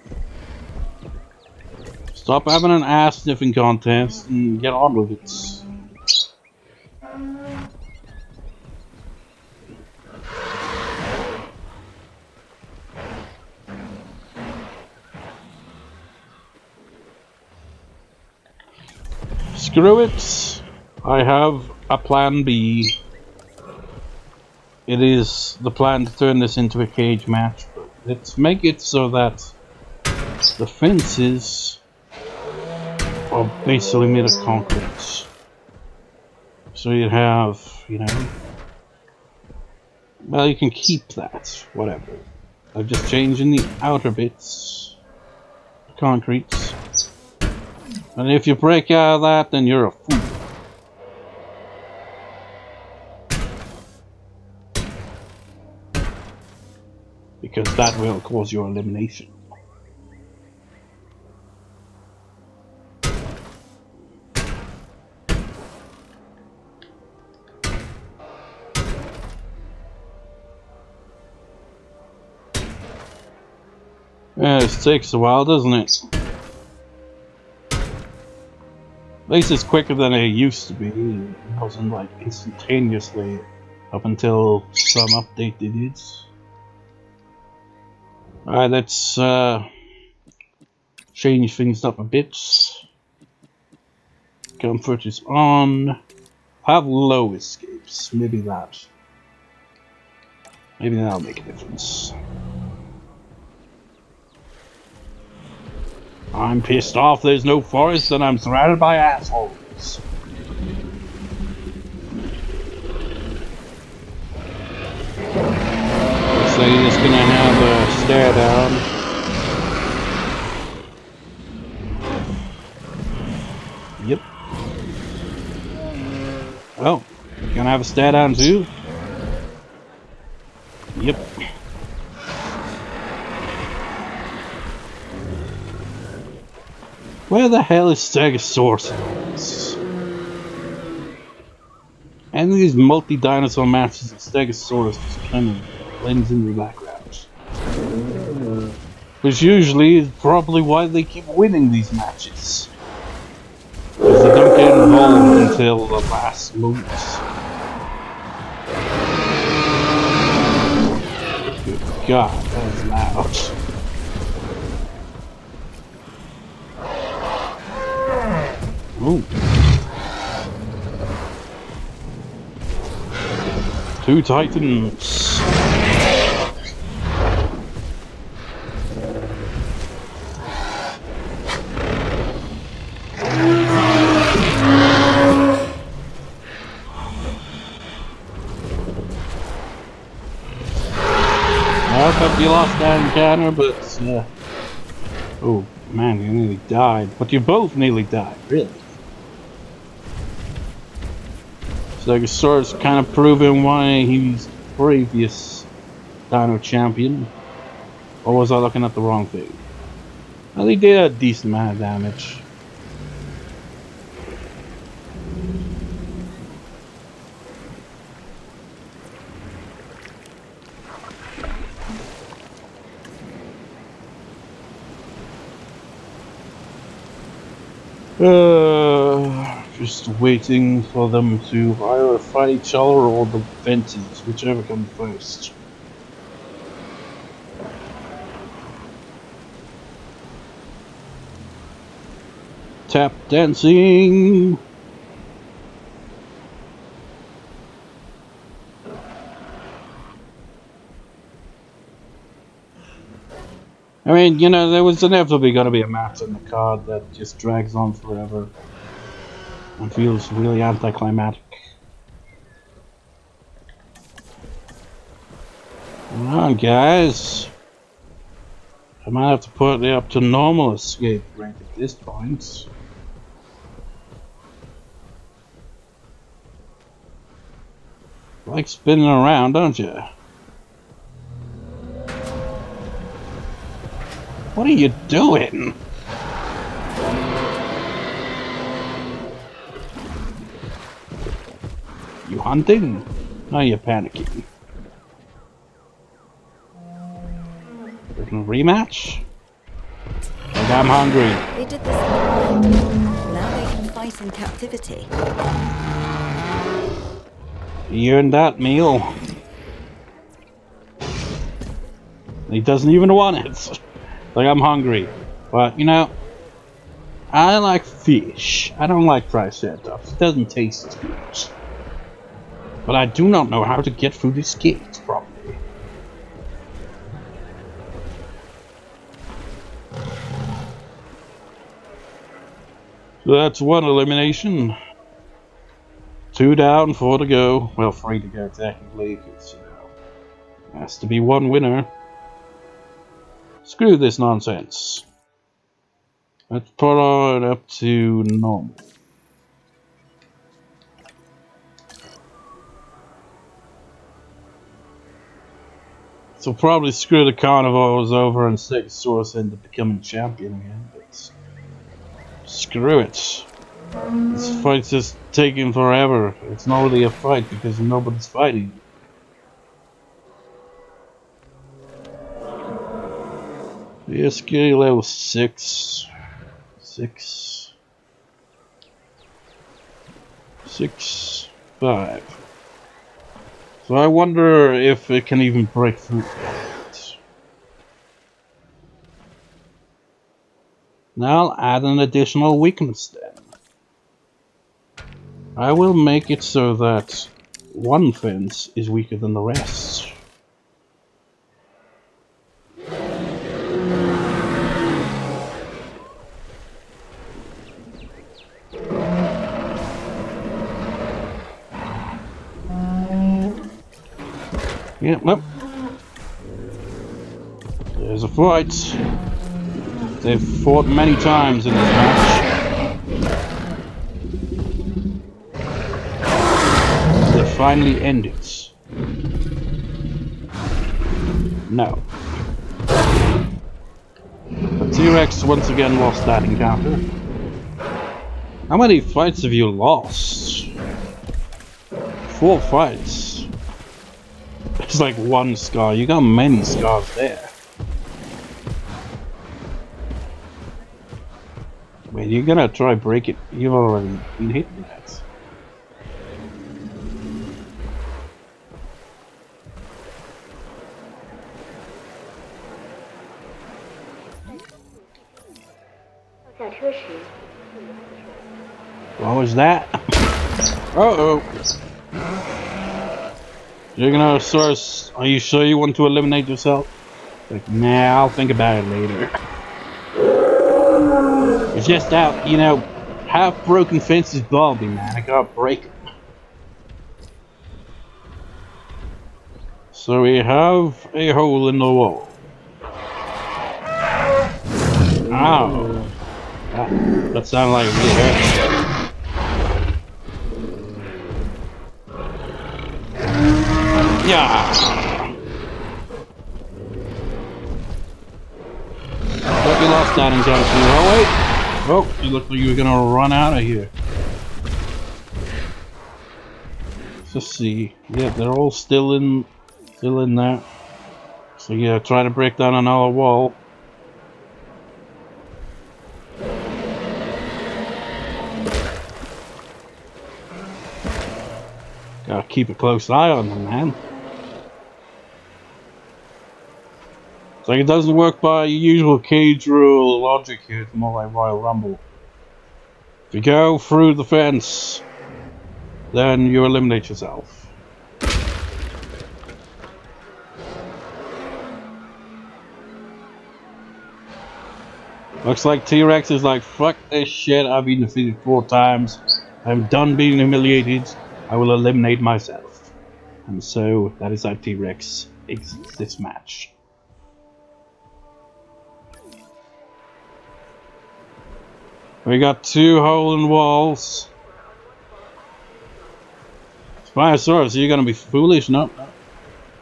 Stop having an ass sniffing contest and get on with it. Screw it. I have a plan B. It is the plan to turn this into a cage match, but let's make it so that the fences are basically made of concrete. So you have, you know, well, you can keep that, whatever. I'm just changing the outer bits, concrete. And if you break out of that, then you're a fool. Because that will cause your elimination. Yeah, this takes a while, doesn't it? At least it's quicker than it used to be. It wasn't like instantaneously up until some update did it. Alright, let's change things up a bit. Comfort is on. Have low escapes. Maybe that. Maybe that'll make a difference. I'm pissed off there's no forest and I'm surrounded by assholes. So you're just gonna have a stare down. Yep. Oh, you're gonna have a stare down too? Yep. Where the hell is Stegosaurus? And these multi-dinosaur matches, Stegosaurus just kind of blends into the background. Which usually is probably why they keep winning these matches. Because they don't get involved until the last moments. Good God, that was loud. Ooh. Two titans. I hope you lost that encounter, but oh man, you nearly died. But you both nearly died, really. Stegosaurus kind of proving why he's previous Dino champion. Or was I looking at the wrong thing? Well, he did a decent amount of damage. Just waiting for them to either fight each other or the fences, whichever comes first. Tap dancing! I mean, you know, there was inevitably going to be a match in the card that just drags on forever and feels really anticlimactic. Come on, guys. I might have to put it up to normal escape rate at this point. You like spinning around, don't you? What are you doing? You hunting? No, you're panicking. Little rematch? Like I'm hungry. They did this in the wild. Now they can fight in captivity. He earned that meal. He doesn't even want it. Like I'm hungry. But, you know, I like fish. I don't like Triceratops. It doesn't taste good. But I do not know how to get through this gate properly. So that's one elimination. 2 down, 4 to go. Well, 3 to go technically, because, you know, has to be one winner. Screw this nonsense. Let's put it up to normal. So probably screw the carnivores over and Stegosaurus end up becoming champion again, but screw it. This fight's just taking forever. It's not really a fight because nobody's fighting. Yeah, skill level 6. 6. 6. 5. So I wonder if it can even break through that. Now I'll add an additional weakness then. I will make it so that one fence is weaker than the rest. Yep, yep. There's a fight. They've fought many times in this match. They finally end it. No. The T-Rex once again lost that encounter. How many fights have you lost? 4 fights. It's like 1 scar. You got many scars there. Wait, you're gonna try break it. You've already been hit with that. What was that? Uh-oh. Giganotosaurus, are you sure you want to eliminate yourself? Like, nah, I'll think about it later. It's just out, you know, half broken fences bother me, man. I gotta break them. So we have a hole in the wall. Ow. That sounded like it really hurt. Yeah. Thought you lost that encounter. Oh wait. Oh, you look like you were gonna run out of here. Let's just see. Yeah, they're all still in there. So yeah, try to break down another wall. keep a close eye on them, man. It's like it doesn't work by usual cage rule logic here. It's more like Royal Rumble. If you go through the fence, then you eliminate yourself. Looks like T-Rex is like, fuck this shit, I've been defeated 4 times. I'm done being humiliated. I will eliminate myself. And so, that is how T-Rex exits this match. We got 2 hole-in-walls. Spinosaurus, are you gonna be foolish? No.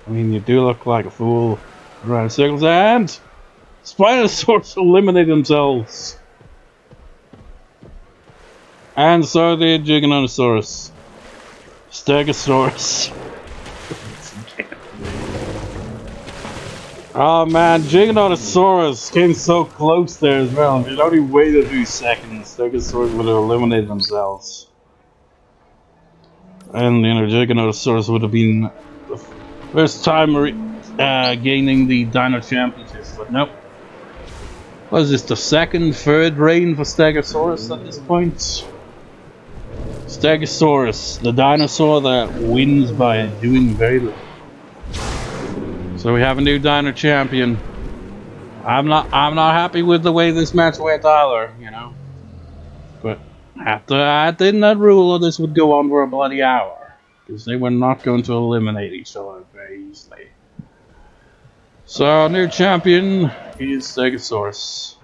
I mean, you do look like a fool. Around circles, and Spinosaurus eliminate themselves. And so did Giganotosaurus. Stegosaurus. Oh man, Giganotosaurus came so close there as well. If it only waited a few seconds, Stegosaurus would have eliminated themselves. And, you know, Giganotosaurus would have been the first time gaining the Dino Championships, but nope. Was this the 2nd, 3rd reign for Stegosaurus at this point? Stegosaurus, the dinosaur that wins by doing very little. So we have a new Dino Champion. I'm not happy with the way this match went either, you know. But after I did not rule, this would go on for a bloody hour, because they were not going to eliminate each other very easily. So our new champion is Stegosaurus.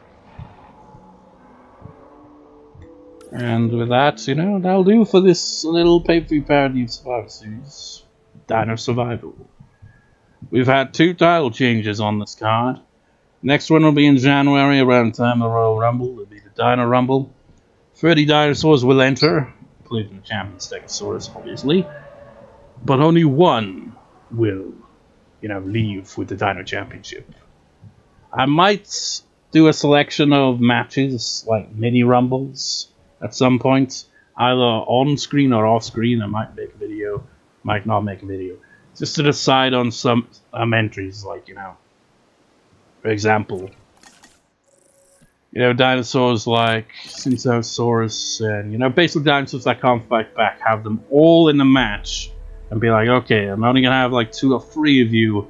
And with that, you know, that'll do for this little pay-per-view parody of Survivor Series. Dino Survival. We've had 2 title changes on this card. Next one will be in January around the time of the Royal Rumble. It'll be the Dino Rumble. 30 dinosaurs will enter, including the champion Stegosaurus, obviously. But only 1 will, you know, leave with the Dino Championship. I might do a selection of matches, like mini rumbles, at some point, either on screen or off screen. I might make a video, might not make a video, just to decide on some entries, like, you know, for example, you know, dinosaurs like Spinosaurus, and, you know, basically dinosaurs that can't fight back, have them all in the match, and be like, okay, I'm only gonna have like 2 or 3 of you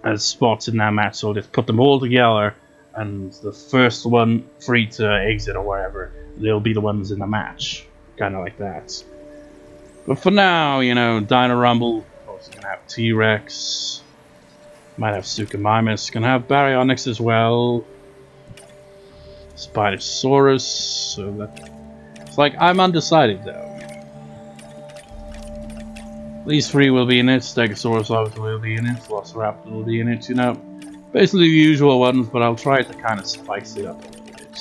as spots in that match, so just put them all together, and the first one free to exit or whatever, they'll be the ones in the match, kind of like that. But for now, you know, Dino Rumble, also gonna have T-Rex, might have Suchomimus, gonna have Baryonyx as well, Spinosaurus, so that it's like I'm undecided though. These 3 will be in it. Stegosaurus obviously will be in it. Velociraptor will be in it. You know, basically the usual ones, but I'll try to kind of spice it up a little bit.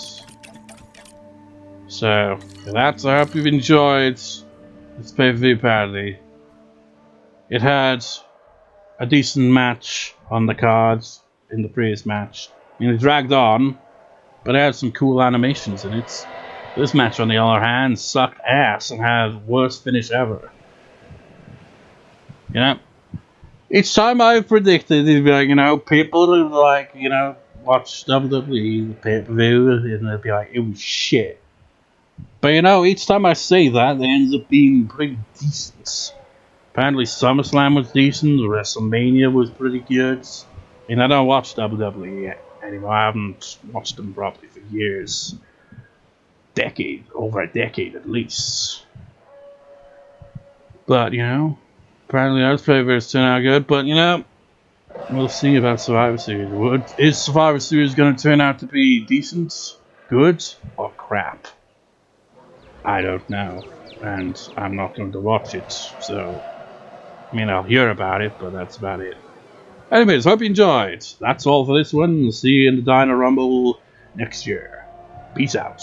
So for that, I hope you've enjoyed this pay-per-view parody. It had a decent match on the cards in the previous match. I mean, it dragged on, but it had some cool animations in it. This match, on the other hand, sucked ass and had worst finish ever. You know, each time I predicted, it'd be like, you know, people would like, you know, watch WWE, the pay-per-view, and they'd be like, it was shit. But, you know, each time I say that, it ends up being pretty decent. Apparently SummerSlam was decent, WrestleMania was pretty good. I mean, I don't watch WWE anymore. I haven't watched them properly for years. Over a decade at least. But, you know, apparently those favorites turn out good, but, you know, we'll see about Survivor Series. Is Survivor Series going to turn out to be decent, good, or crap? I don't know, and I'm not going to watch it, so, I mean, I'll hear about it, but that's about it. Anyways, hope you enjoyed. That's all for this one. See you in the Dino Rumble next year. Peace out.